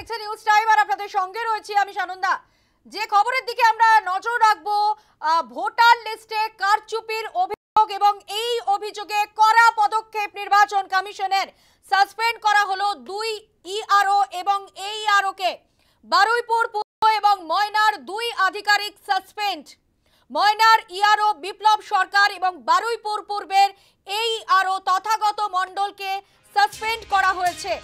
দেখছেন news time আর আপনাদের সঙ্গে রয়েছি আমি সানন্দা। যে খবরের দিকে আমরা নজর রাখবো, ভোটার লিস্টে কারচুপির অভিযোগ এবং এই অভিযোগে কড়া পদক্ষেপ নির্বাচন কমিশনের। সাসপেন্ড করা হলো 2 ইআরও এবং এইআরও কে। বারুইপুর পূর্ব এবং ময়নার 2 আধিকারিক সাসপেন্ড। ময়নার ইআরও বিপ্লব সরকার এবং বারুইপুর পূর্বের এইআরও তথাগত মণ্ডলকে সাসপেন্ড করা হয়েছে।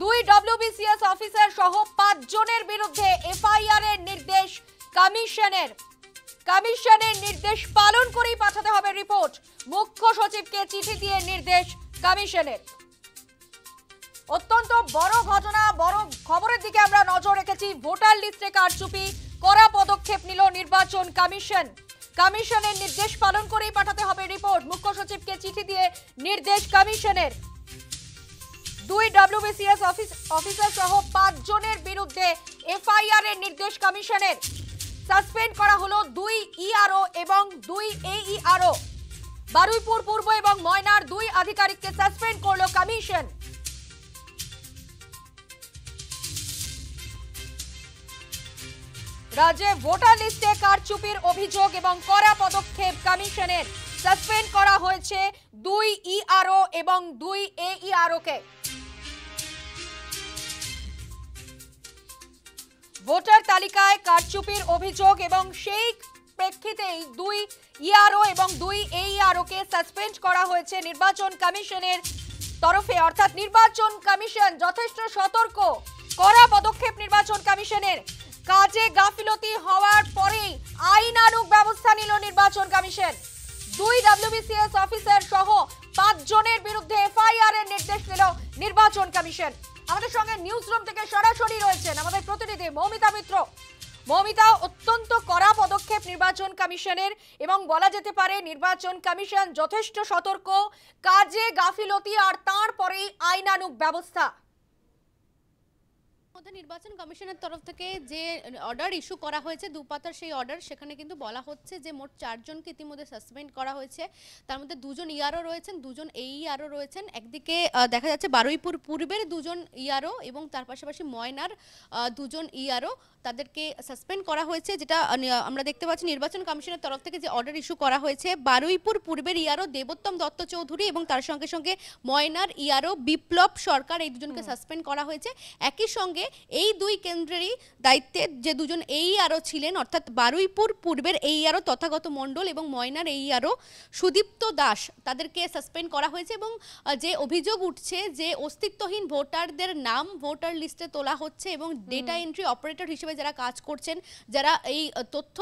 2 ডব্লিউবিসিএস অফিসার সহ 5 জনের বিরুদ্ধে এফআইআর এর নির্দেশ কমিশনের। কমিশনের নির্দেশ পালন করেই পাঠাতে হবে রিপোর্ট। মুখ্য সচিবকে চিঠি দিয়ে নির্দেশ কমিশনের। অত্যন্ত বড় ঘটনা, বড় খবরের দিকে আমরা নজর রেখেছি। ভোটার লিস্টে কারচুপি, কড়া পদক্ষেপ নিল নির্বাচন কমিশন। কমিশনের নির্দেশ পালন করেই পাঠাতে হবে রিপোর্ট। মুখ্য সচিবকে চিঠি দিয়ে নির্দেশ কমিশনের। 2 ডব্লিউবিসিএস অফিসার সহ 5 জনের বিরুদ্ধে এফআইআর এর নির্দেশ কমিশনের। সাসপেন্ড করা হলো 2 ইআরও এবং 2 এইআরও। বারুইপুর পূর্ব এবং ময়নার 2 আধিকারিককে সাসপেন্ড করলো কমিশন। রাজ্যে ভোটার লিস্টে কারচুপির অভিযোগ এবং কড়া পদক্ষেপ কমিশনের। সাসপেন্ড করা হয়েছে 2 ইআরও এবং 2 এইআরও কে। ভোটার তালিকায় কারচুপির অভিযোগ এবং সেই প্রেক্ষিতেই 2 ইআরও এবং 2 এইআরও কে সাসপেন্ড করা হয়েছে নির্বাচন কমিশনের তরফে। অর্থাৎ নির্বাচন কমিশন যথেষ্ট সতর্ক। কড়া পদক্ষেপ নির্বাচন কমিশনের। কাজে গাফিলতি হওয়ার পরেই আইনানুগ ব্যবস্থা নিল নির্বাচন কমিশন। 2 ডব্লিউবিসিএস অফিসার সহ 5 জনের বিরুদ্ধে এফআইআর এর নির্দেশ দিল নির্বাচন কমিশন। আমাদের সঙ্গে নিউজ রুম থেকে সরাসরি রয়েছেন আমাদের প্রতিনিধি মৌমিতা মিত্র। মৌমিতা, অত্যন্ত কড়া পদক্ষেপ নির্বাচন কমিশনের এবং বলা যেতে পারে নির্বাচন কমিশন যথেষ্ট সতর্ক। কাজে গাফিলতি আর তারপরেই আইনানুগ ব্যবস্থা। নির্বাচন কমিশনের তরফ থেকে যে অর্ডার ইস্যু করা হয়েছে, দুপাতার সেই অর্ডার, সেখানে কিন্তু বলা হচ্ছে যে মোট 4 জনকে ইতিমধ্যে সাসপেন্ড করা হয়েছে। তার মধ্যে 2 জন ইআরও রয়েছেন, 2 জন এইআরও রয়েছেন। একদিকে দেখা যাচ্ছে বারুইপুর পূর্বের 2 জন ইআরও এবং তার পাশাপাশি ময়নার 2 জন ইআরও, তাদেরকে সাসপেন্ড করা হয়েছে। যেটা আমরা দেখতে পাচ্ছি নির্বাচন কমিশনের তরফ থেকে যে অর্ডার ইস্যু করা হয়েছে, বারুইপুর পূর্বের ইআরও দেবোত্তম দত্ত চৌধুরী এবং তার সঙ্গে সঙ্গে ময়নার ইআরও বিপ্লব সরকার, এই 2 জনকে সাসপেন্ড করা হয়েছে। একই সঙ্গে এই 2 কেন্দ্রেরই দায়িত্বে যে 2 জন এইআরও ছিলেন, অর্থাৎ বারুইপুর পূর্বের এইআরও তথাগত মণ্ডল এবং ময়নার এইআরও সুদীপ্ত দাস, তাদেরকে সাসপেন্ড করা হয়েছে। এবং যে অভিযোগ উঠছে যে অস্তিত্বহীন ভোটারদের নাম ভোটার লিস্টে তোলা হচ্ছে এবং ডেটা এন্ট্রি অপারেটর হিসেবে যারা কাজ করছেন, যারা এই তথ্য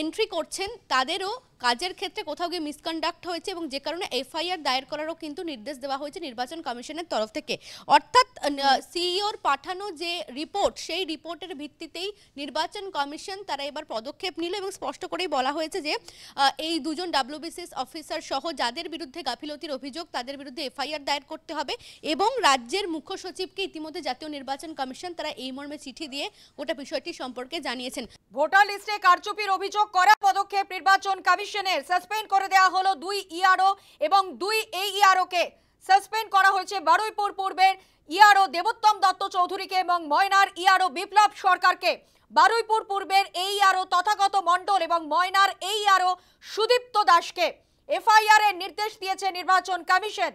এন্ট্রি করছেন, তাদেরও কাজের ক্ষেত্রে কোথাও গিয়ে মিসকন্ডাক্ট হয়েছে এবং যে কারণে এফআইআর দায়ের করারও কিন্তু নির্দেশ দেওয়া হয়েছে নির্বাচন কমিশনের তরফ থেকে। অর্থাৎ সিইওর পাঠানো যে রিপোর্ট, সেই রিপোর্টের ভিত্তিতেই নির্বাচন কমিশন তারা এবার পদক্ষেপ নিল এবং স্পষ্ট করেই বলা হয়েছে যে এই 2 জন ডব্লিউবিসিএস অফিসার সহ যাদের বিরুদ্ধে গাফিলতির অভিযোগ, তাদের বিরুদ্ধে এফআইআর দায়ের করতে হবে। এবং রাজ্যের মুখ্য সচিবকে ইতিমধ্যে জাতীয় নির্বাচন কমিশন তারা এই মর্মে চিঠি দিয়ে গোটা বিষয়টি সম্পর্কে জানিয়েছেন। ভোটার লিস্টে কারচুপির অভিযোগ, কড়া পদক্ষেপ নির্বাচন কমিশনের। সাসপেন্ড করে দেওয়া হলো 2 ইআরও এবং 2 এইআরও কে। সাসপেন্ড করা হয়েছে বারুইপুর পূর্বের ইআরও দেবোত্তম দত্ত চৌধুরীকে এবং ময়নার ইআরও বিপ্লব সরকারকে। বারুইপুর পূর্বের এইআরও তথাগত মণ্ডল এবং ময়নার এইআরও সুদীপ্ত দাসকে এফআইআর এর নির্দেশ দিয়েছে নির্বাচন কমিশন।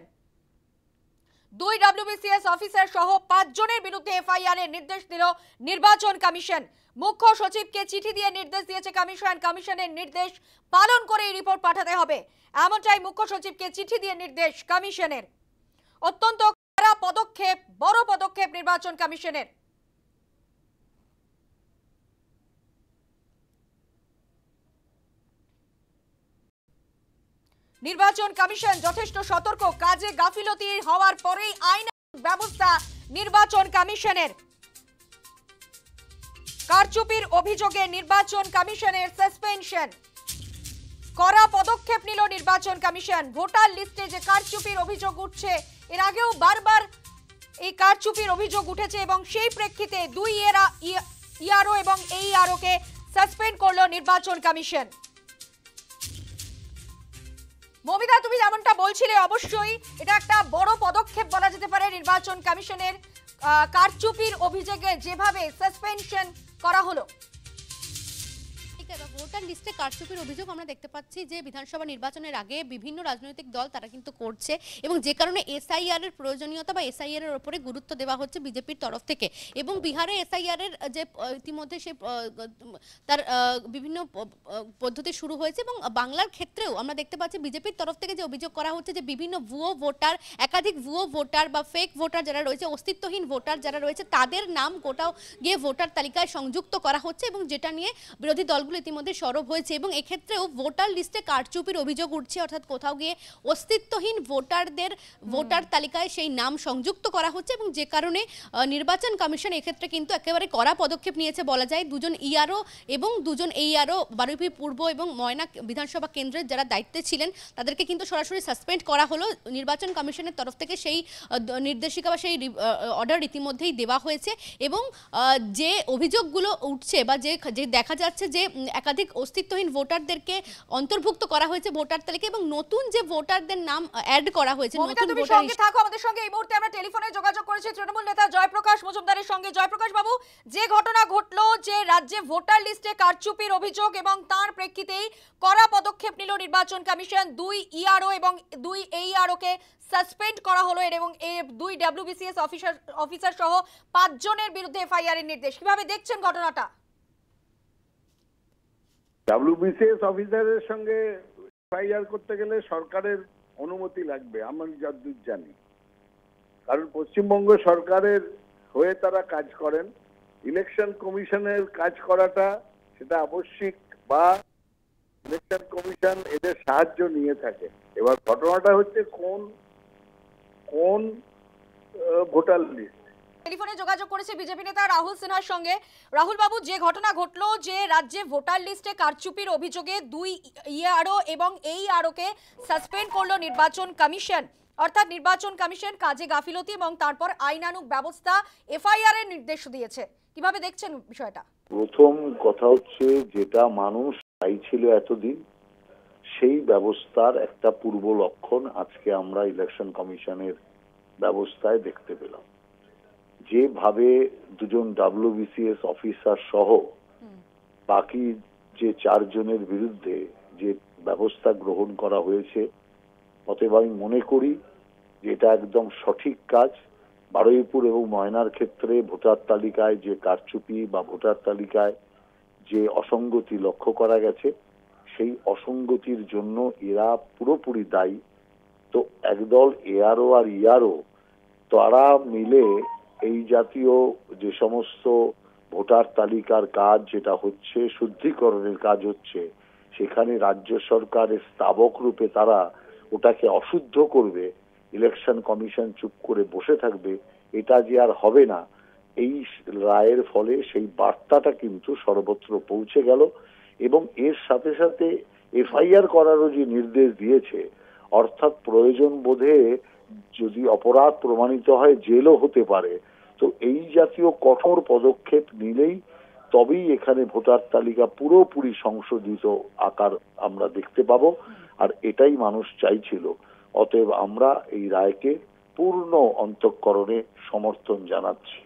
2 ডব্লিউবিসিএস অফিসার সহ 5 জনের বিরুদ্ধে এফআইআর এর নির্দেশ দিল নির্বাচন কমিশন। মুখ্য সচিবকে চিঠি দিয়ে নির্দেশ দিয়েছে কমিশন। কমিশনের নির্দেশ পালন করে রিপোর্ট পাঠাতে হবে, এমনটাই মুখ্য সচিবকে চিঠি দিয়ে নির্দেশ কমিশনের। অত্যন্ত কড়া পদক্ষেপ, বড় পদক্ষেপ নির্বাচন কমিশনের। নির্বাচন কমিশন যথেষ্ট সতর্ক। কাজে গাফিলতি হওয়ার পরেই আইনানুগ ব্যবস্থা নির্বাচন কমিশনের। কারচুপির অভিযোগে নির্বাচন কমিশনের সাসপেনশন। কড়া পদক্ষেপ নিল নির্বাচন কমিশন। ভোটার লিস্টে যে কারচুপির অভিযোগ উঠছে, এর আগেও বারবার এই কারচুপির অভিযোগ উঠেছে এবং সেই প্রেক্ষিতে 2 ইআরও এবং এইআরও কে সাসপেন্ড করলো নির্বাচন কমিশন। মমিতা, তুমি যেমনটা বলছিলে, অবশ্যই এটা একটা বড় পদক্ষেপ বলা যেতে পারে নির্বাচন কমিশনের। কারচুপির অভিযোগে যেভাবে সাসপেনশন করা হলো? ভোটার লিস্টে কারচুপির অভিযোগ আমরা দেখতে পাচ্ছি যে বিধানসভা নির্বাচনের আগে বিভিন্ন রাজনৈতিক দল তারা কিন্তু করছে, এবং যে কারণে এসআইআর এর প্রয়োজনীয়তা বা এসআইআর এর উপরে গুরুত্ব দেওয়া হচ্ছে বিজেপির তরফ থেকে। এবং বিহারে এসআইআর এর যে ইতিমধ্যে সে তার বিভিন্ন পদ্ধতি শুরু হয়েছে, এবং বাংলার ক্ষেত্রেও আমরা দেখতে পাচ্ছি বিজেপির তরফ থেকে যে অভিযোগ করা হচ্ছে যে বিভিন্ন ভুয়ো ভোটার, একাধিক ভুয়ো ভোটার বা ফেক ভোটার যারা রয়েছে, অস্তিত্বহীন ভোটার যারা রয়েছে, তাদের নাম গোটাও গিয়ে ভোটার তালিকায় সংযুক্ত করা হচ্ছে, এবং যেটা নিয়ে বিরোধী দলগুলো ইতিমধ্যে সরব হয়েছে। এবং এক্ষেত্রেও ভোটার লিস্টে কারচুপির অভিযোগ উঠছে, অর্থাৎ কোথাও গিয়ে অস্তিত্বহীন ভোটারদের ভোটার তালিকায় সেই নাম সংযুক্ত করা হচ্ছে, এবং যে কারণে নির্বাচন কমিশন এক্ষেত্রে কিন্তু একেবারে কড়া পদক্ষেপ নিয়েছে বলা যায়। দুজন ইআরও এবং দুজন এইআরও বারুইপুর পূর্ব এবং ময়না বিধানসভা কেন্দ্রের যারা দায়িত্বে ছিলেন তাদেরকে কিন্তু সরাসরি সাসপেন্ড করা হলো। নির্বাচন কমিশনের তরফ থেকে সেই নির্দেশিকা বা সেই অর্ডার ইতিমধ্যেই দেওয়া হয়েছে, এবং যে অভিযোগগুলো উঠছে বা যে দেখা যাচ্ছে যে একাধিক অস্তিত্বহীন ভোটারদেরকে অন্তর্ভুক্ত করা হয়েছে ভোটার তালিকায়, এবং নতুন যে ভোটারদের নাম অ্যাড করা হয়েছে। নতুন ভোটার সঙ্গে থাকো আমাদের সঙ্গে। এই মুহূর্তে আমরা টেলিফোনে যোগাযোগ করেছি তৃণমূল নেতা জয়প্রকাশ মজুমদারের সঙ্গে। জয়প্রকাশ বাবু, যে ঘটনা ঘটলো, যে রাজ্যে ভোটার লিস্টে কারচুপির অভিযোগ এবং তার প্রেক্ষিতেই কড়া পদক্ষেপ নিল নির্বাচন কমিশন, 2 ইআরও এবং 2 এইআরও কে সাসপেন্ড করা হলো, এবং এই 2 ডব্লিউবিসিএস অফিসার সহ 5 জনের বিরুদ্ধে এফআইআর এর নির্দেশ। কিভাবে দেখছেন ঘটনাটা? ডব্লিউবিসিএস অফিসারের সঙ্গে এফআইআর করতে গেলে সরকারের অনুমতি লাগবে আমি যতদূর জানি, কারণ পশ্চিমবঙ্গ সরকারের হয়ে তারা কাজ করেন। ইলেকশন কমিশনের কাজ করাটা সেটা আবশ্যিক, বা ইলেকশন কমিশন এদের সাহায্য নিয়ে থাকে। এবার ঘটনাটা হচ্ছে কোন ভোটার লিস্ট। টেলিফোনে যোগাযোগ করেছে বিজেপি নেতা রাহুল সিনহার সঙ্গে। রাহুল বাবু, যে ঘটনা ঘটলো, যে রাজ্যে ভোটার লিস্টে কারচুপির অভিযোগে 2 ইআরও এবং এইআরও কে সাসপেন্ড করলো নির্বাচন কমিশন, অর্থাৎ নির্বাচন কমিশন কাজে গাফিলতি এবং তারপর আইনানুগ ব্যবস্থা এফআইআর এর নির্দেশ দিয়েছে। কিভাবে দেখছেন বিষয়টা? প্রথম কথা হচ্ছে, যেটা মানুষ চাইছিল এতদিন, সেই ব্যবস্থার একটা পূর্ব লক্ষণ আজকে আমরা ইলেকশন কমিশনের ব্যবস্থায় দেখতে পেলাম। যেভাবে দুজন ডব্লিউবিসিএস অফিসার সহ বাকি যে 4 জনের বিরুদ্ধে যে ব্যবস্থা গ্রহণ করা হয়েছে, অতএব আমি মনে করি যে এটা একদম সঠিক কাজ। বারুইপুর এবং ময়নার ক্ষেত্রে ভোটার তালিকায় যে কারচুপি বা ভোটার তালিকায় যে অসঙ্গতি লক্ষ্য করা গেছে, সেই অসঙ্গতির জন্য এরা পুরোপুরি দায়ী। তো একদল এআরও আর ইআরও তারা মিলে এই জাতীয় যে সমস্ত ভোটার তালিকার কাজ যেটা হচ্ছে, শুদ্ধিকরণের কাজ হচ্ছে, সেখানে রাজ্য সরকারের স্থাবক রূপে তারা ওটাকে অশুদ্ধ করবে, ইলেকশন কমিশন চুপ করে বসে থাকবে, এটা যে আর হবে না। এই রায়ের ফলে সেই বার্তাটা কিন্তু সর্বত্র পৌঁছে গেল, এবং এর সাথে সাথে এফআইআর করারও যে নির্দেশ দিয়েছে, অর্থাৎ প্রয়োজন বোধে যদি অপরাধ প্রমাণিত হয় জেলও হতে পারে। তো এই জাতীয় কঠোর পদক্ষেপ নিলেই তবেই এখানে ভোটার তালিকা পুরোপুরি সংশোধিত আকার আমরা দেখতে পাবো, আর এটাই মানুষ চাইছিল। অতএব আমরা এই রায়কে পূর্ণ অন্তঃকরণে সমর্থন জানাচ্ছি।